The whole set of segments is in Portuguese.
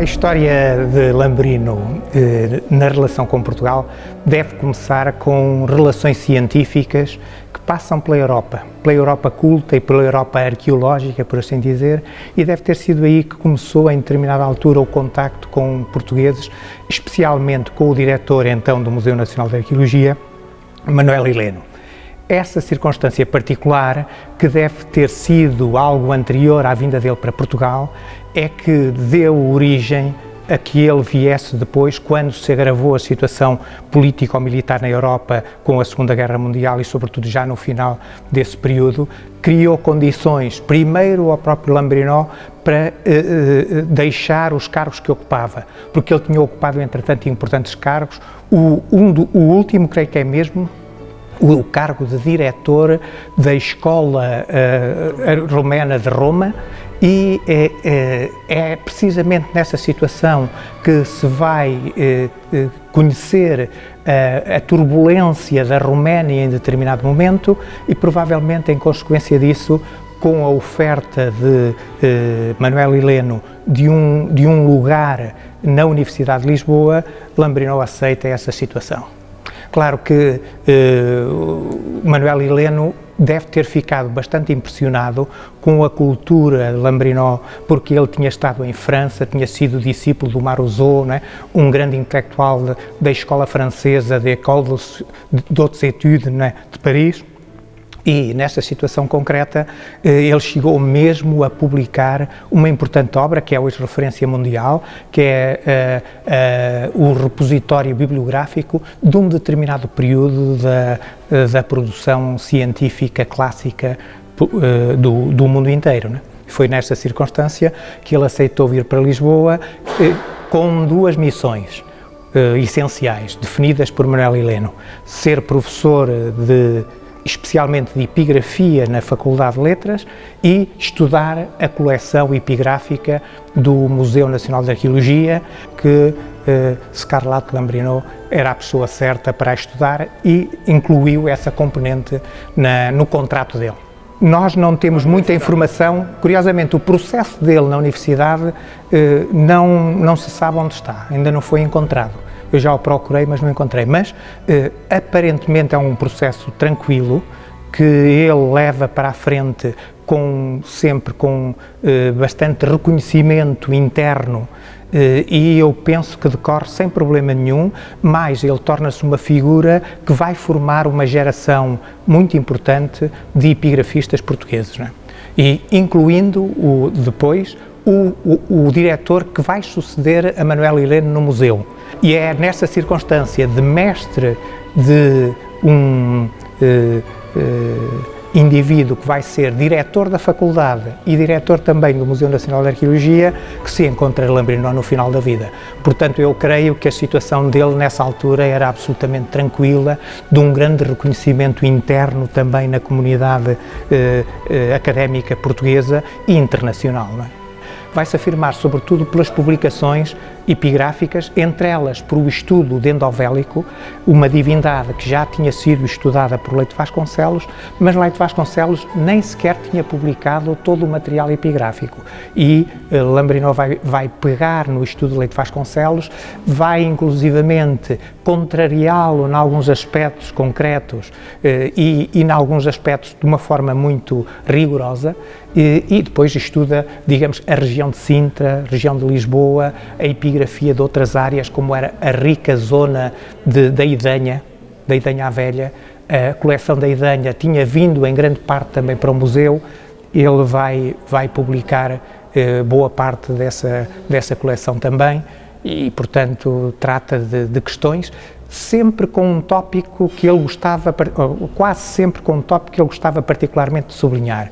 história de Lambrino na relação com Portugal deve começar com relações científicas que passam pela Europa culta e pela Europa arqueológica, por assim dizer, e deve ter sido aí que começou, em determinada altura, o contacto com portugueses, especialmente com o diretor, então, do Museu Nacional de Arqueologia, Manuel Heleno. Essa circunstância particular, que deve ter sido algo anterior à vinda dele para Portugal, é que deu origem a que ele viesse depois, quando se agravou a situação político-militar na Europa com a Segunda Guerra Mundial e, sobretudo, já no final desse período, criou condições, primeiro ao próprio Lambrino, para deixar os cargos que ocupava, porque ele tinha ocupado, entretanto, importantes cargos. O último, creio que é mesmo, o cargo de diretor da Escola Romana de Roma, e é precisamente nessa situação que se vai conhecer a turbulência da Roménia em determinado momento e, provavelmente, em consequência disso, com a oferta de Manuel Heleno de um lugar na Universidade de Lisboa, Lambrino aceita essa situação. Claro que Manuel Heleno deve ter ficado bastante impressionado com a cultura de Lambrino, porque ele tinha estado em França, tinha sido discípulo do Marozzo, não é? Um grande intelectual da escola francesa, da École d'Hautes Études, não é? De Paris. E, nessa situação concreta, ele chegou mesmo a publicar uma importante obra, que é hoje referência mundial, que é o repositório bibliográfico de um determinado período da produção científica clássica do mundo inteiro, né? Foi nesta circunstância que ele aceitou vir para Lisboa com duas missões essenciais, definidas por Manuel Heleno: ser professor especialmente de epigrafia na Faculdade de Letras e estudar a coleção epigráfica do Museu Nacional de Arqueologia, que Scarlatti Lambrino era a pessoa certa para estudar, e incluiu essa componente no contrato dele. Nós não temos muita informação, curiosamente o processo dele na universidade não se sabe onde está, ainda não foi encontrado. Eu já o procurei, mas não encontrei. Mas, aparentemente, é um processo tranquilo, que ele leva para a frente sempre com bastante reconhecimento interno, e eu penso que decorre sem problema nenhum, mas ele torna-se uma figura que vai formar uma geração muito importante de epigrafistas portugueses, não é? E incluindo depois o diretor que vai suceder a Manuel Heleno no museu. E é nessa circunstância de mestre de um indivíduo que vai ser diretor da faculdade e diretor também do Museu Nacional de Arqueologia que se encontra Lambrino no final da vida. Portanto, eu creio que a situação dele nessa altura era absolutamente tranquila, de um grande reconhecimento interno também na comunidade académica portuguesa e internacional, não é? Vai-se afirmar, sobretudo, pelas publicações epigráficas, entre elas por o estudo de Endovélico, uma divindade que já tinha sido estudada por Leite Vasconcelos, mas Leite Vasconcelos nem sequer tinha publicado todo o material epigráfico. E Lambrino vai pegar no estudo de Leite Vasconcelos, vai inclusivamente contrariá-lo em alguns aspectos concretos e em alguns aspectos de uma forma muito rigorosa, e depois estuda, digamos, a região de Sintra, a região de Lisboa, a epigrafia de outras áreas, como era a rica zona da Idanha à Velha. A coleção da Idanha tinha vindo em grande parte também para o museu. Ele vai publicar boa parte dessa coleção também e, portanto, trata de questões sempre com um tópico que ele gostava, quase sempre com um tópico que ele gostava particularmente de sublinhar,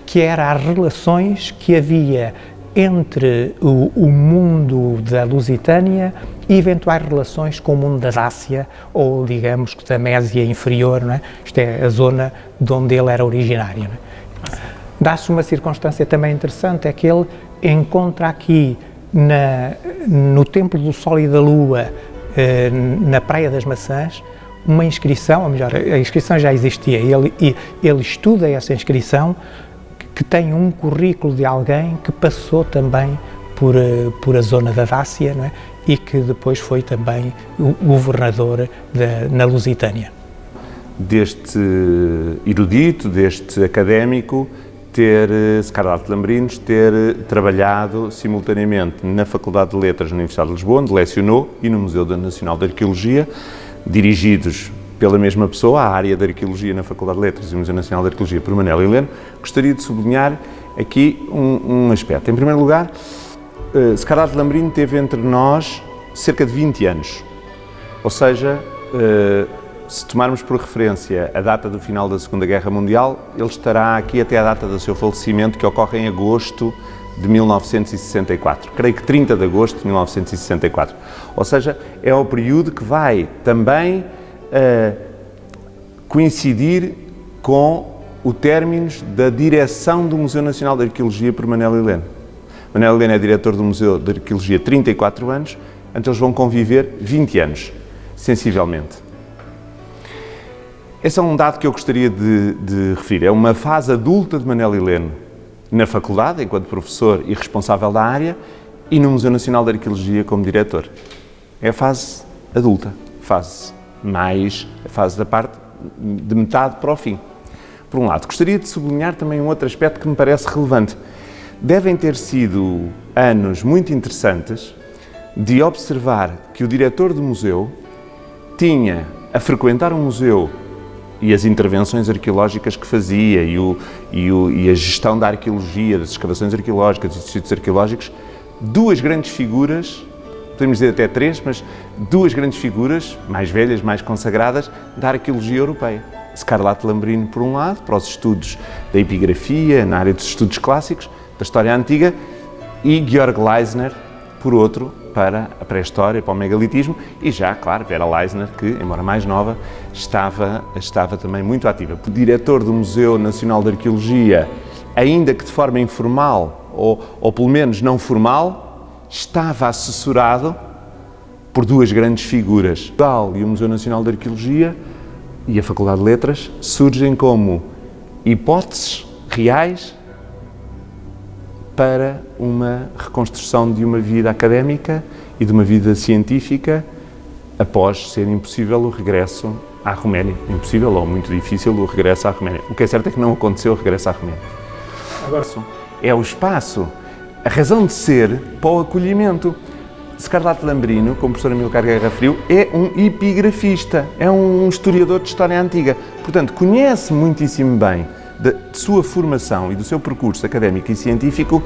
que era as relações que havia entre o mundo da Lusitânia e eventuais relações com o mundo da Dácia, ou, digamos, da Mésia Inferior, não é? Isto é a zona de onde ele era originário, não é? Dá-se uma circunstância também interessante, é que ele encontra aqui, no Templo do Sol e da Lua, na Praia das Maçãs, uma inscrição, ou melhor, a inscrição já existia, ele estuda essa inscrição, que tem um currículo de alguém que passou também por a zona da Dácia, não é? E que depois foi também o governador na Lusitânia. Deste erudito, deste académico, Scarlatti Lambrinos ter trabalhado simultaneamente na Faculdade de Letras na Universidade de Lisboa, onde lecionou, e no Museu Nacional de Arqueologia, dirigidos pela mesma pessoa, a área de Arqueologia na Faculdade de Letras e o Museu Nacional de Arqueologia, por Manela Heleno. Gostaria de sublinhar aqui um aspecto. Em primeiro lugar, Scarlatti Lambrino teve entre nós cerca de 20 anos, ou seja, se tomarmos por referência a data do final da Segunda Guerra Mundial, ele estará aqui até a data do seu falecimento, que ocorre em agosto de 1964. Creio que 30 de agosto de 1964. Ou seja, é o período que vai também coincidir com o término da direção do Museu Nacional de Arqueologia por Manela Heleno. Manela Heleno é diretor do Museu de Arqueologia há 34 anos, então eles vão conviver 20 anos, sensivelmente. Esse é um dado que eu gostaria de referir. É uma fase adulta de Manela Heleno na faculdade, enquanto professor e responsável da área, e no Museu Nacional de Arqueologia como diretor. É a fase adulta, a fase da parte de metade para o fim. Por um lado, gostaria de sublinhar também um outro aspecto que me parece relevante. Devem ter sido anos muito interessantes de observar que o diretor do museu tinha a frequentar o museu e as intervenções arqueológicas que fazia e a gestão da arqueologia, das escavações arqueológicas, dos sítios arqueológicos, duas grandes figuras, podemos dizer até três, mas duas grandes figuras, mais velhas, mais consagradas, da arqueologia europeia. Scarlatti Lambrino, por um lado, para os estudos da epigrafia, na área dos estudos clássicos, da história antiga, e Georg Leisner, por outro, para a pré-história, para o megalitismo, e já, claro, Vera Leisner, que, embora mais nova, estava também muito ativa. O diretor do Museu Nacional de Arqueologia, ainda que de forma informal, ou pelo menos não formal, estava assessorado por duas grandes figuras. Portugal e o Museu Nacional de Arqueologia e a Faculdade de Letras surgem como hipóteses reais para uma reconstrução de uma vida académica e de uma vida científica após ser impossível o regresso à Roménia. Impossível ou muito difícil o regresso à Roménia. O que é certo é que não aconteceu o regresso à Roménia. Agora, é o espaço, a razão de ser para o acolhimento. Scarlatti Lambrino, como o professor Amilcar Guerra referiu, é um epigrafista, é um historiador de história antiga. Portanto, conhece muitíssimo bem de sua formação e do seu percurso académico e científico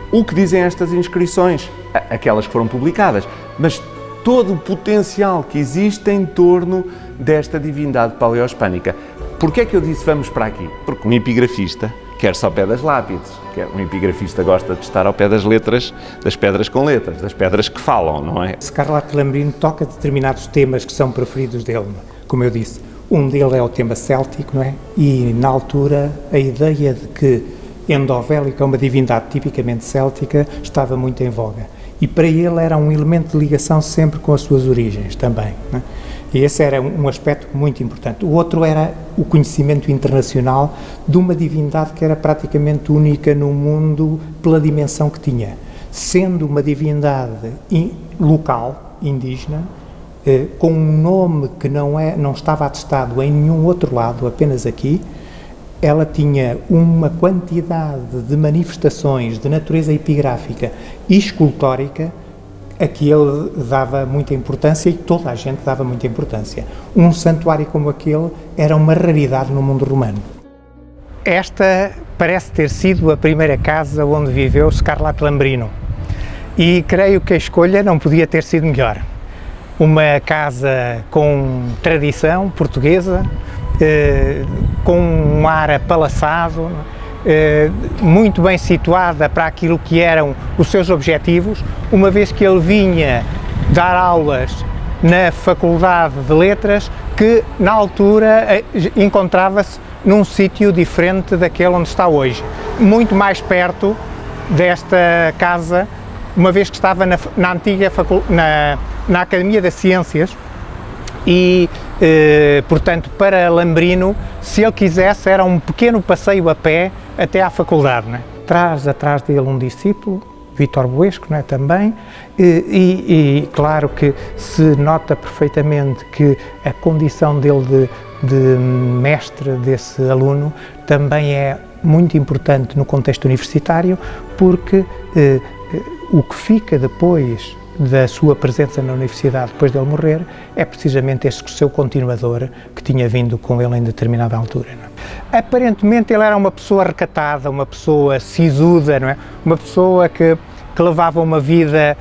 o que dizem estas inscrições, aquelas que foram publicadas, mas todo o potencial que existe em torno desta divindade paleohispânica. Porquê é que eu disse vamos para aqui? Porque um epigrafista quer-se ao pé das lápides, um epigrafista gosta de estar ao pé das letras, das pedras com letras, das pedras que falam, não é? Scarlatti Lambrino toca determinados temas que são preferidos dele, como eu disse. Um deles é o tema céltico, não é? E, na altura, a ideia de que Endovélico é uma divindade tipicamente céltica estava muito em voga. E para ele era um elemento de ligação sempre com as suas origens também, não é? E esse era um aspecto muito importante. O outro era o conhecimento internacional de uma divindade que era praticamente única no mundo pela dimensão que tinha. Sendo uma divindade local, indígena, com um nome que não estava atestado em nenhum outro lado, apenas aqui, ela tinha uma quantidade de manifestações de natureza epigráfica e escultórica a que ele dava muita importância e toda a gente dava muita importância. Um santuário como aquele era uma raridade no mundo romano. Esta parece ter sido a primeira casa onde viveu Scarlatti Lambrino e creio que a escolha não podia ter sido melhor. Uma casa com tradição portuguesa, com um ar apalaçado, muito bem situada para aquilo que eram os seus objetivos, uma vez que ele vinha dar aulas na Faculdade de Letras, que na altura encontrava-se num sítio diferente daquele onde está hoje, muito mais perto desta casa, uma vez que estava na antiga na Academia das Ciências e, portanto, para Lambrino, se ele quisesse, era um pequeno passeio a pé até à faculdade, né? Traz atrás dele um discípulo, Vítor Buesco, não é, também, e claro que se nota perfeitamente que a condição dele de mestre desse aluno também é muito importante no contexto universitário, porque o que fica depois da sua presença na universidade, depois dele morrer, é precisamente esse seu continuador que tinha vindo com ele em determinada altura. Não é? Aparentemente ele era uma pessoa recatada, uma pessoa sisuda, não é? Uma pessoa que levava uma vida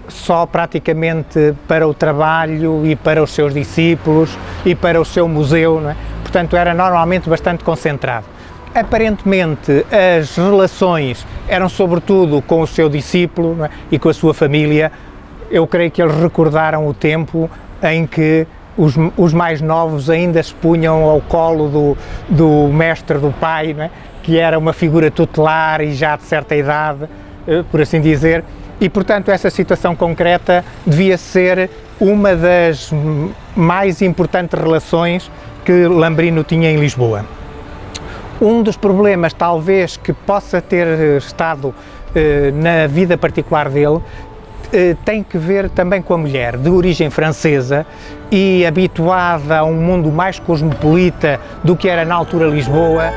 só praticamente para o trabalho e para os seus discípulos e para o seu museu, não é? Portanto era normalmente bastante concentrado. Aparentemente as relações eram sobretudo com o seu discípulo, não é? E com a sua família. Eu creio que eles recordaram o tempo em que os mais novos ainda se punham ao colo do mestre, do pai, não é? Que era uma figura tutelar e já de certa idade, por assim dizer, e portanto essa situação concreta devia ser uma das mais importantes relações que Lambrino tinha em Lisboa. Um dos problemas, talvez, que possa ter estado na vida particular dele, tem que ver também com a mulher, de origem francesa e habituada a um mundo mais cosmopolita do que era na altura Lisboa.